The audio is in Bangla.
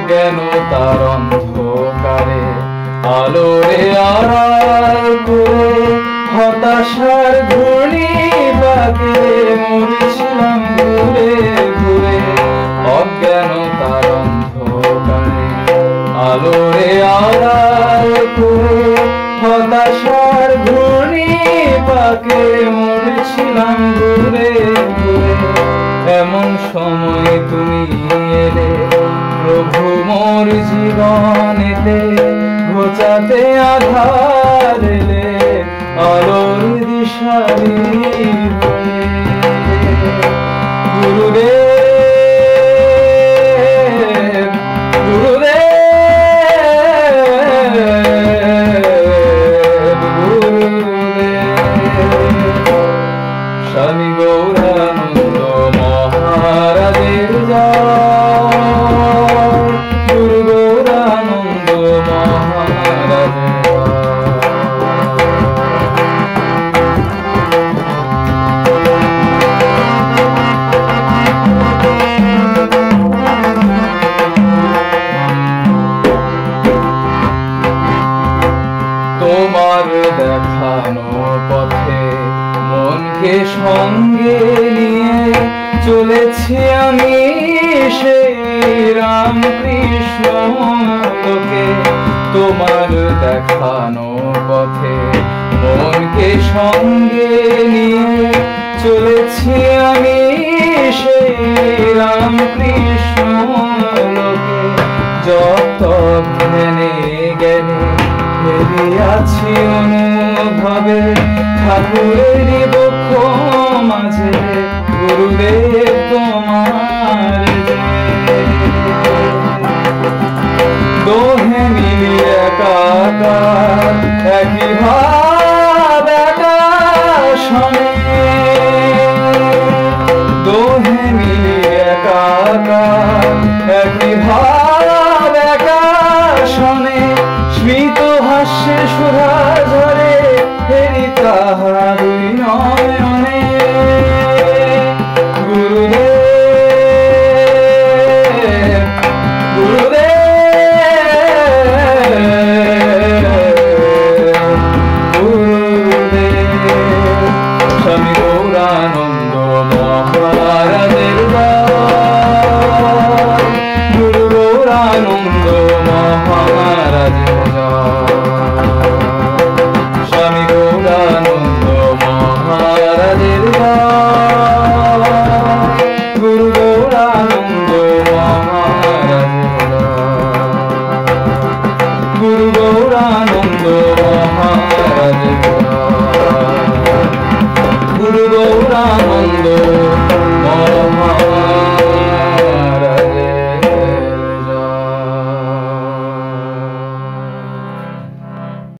অজ্ঞানতার অন্ধকারে আলোরে আড়াল করে হতাশার ঘূর্ণি বাঁকে মরেছিলাম ঘুরে ঘুরে। অজ্ঞানতার অন্ধকারে আলোরে আড়াল করে হতাশার ঘূর্ণি বাঁকে মরেছিলাম ঘুরে ঘুরে। এমন সময় তুমি এলে প্রভু মোর জীবনেতে, ঘোচাতে আধার এলে আলোর দিশারি হয়ে। গুরুদেব গুরুদেব গুরুদেব, স্বামী গৌরানন্দ মহারাজের জয়, গুরু গৌরানন্দ মহারাজের তোমার দেখানো পথে মনকে সঙ্গে নিয়ে চলেছি আমি সেই রামকৃষ্ণ লোকে। তোমার দেখানো পথে মনকে সঙ্গে নিয়ে চলেছি আমি সেই রামকৃষ্ণ লোকে। যত জ্ঞানে জ্ঞানে আছি অনুভবে ঠাকুরের বক্ষ মাঝে, গুরুদেব তোমার দোহে মিলি একাকার একই ভাব একা শোনে। দোহে মিলি একাকার একই ভাব একা শোনে। স্মিত হাস্যে সুধা ঝরে হেরি তাহার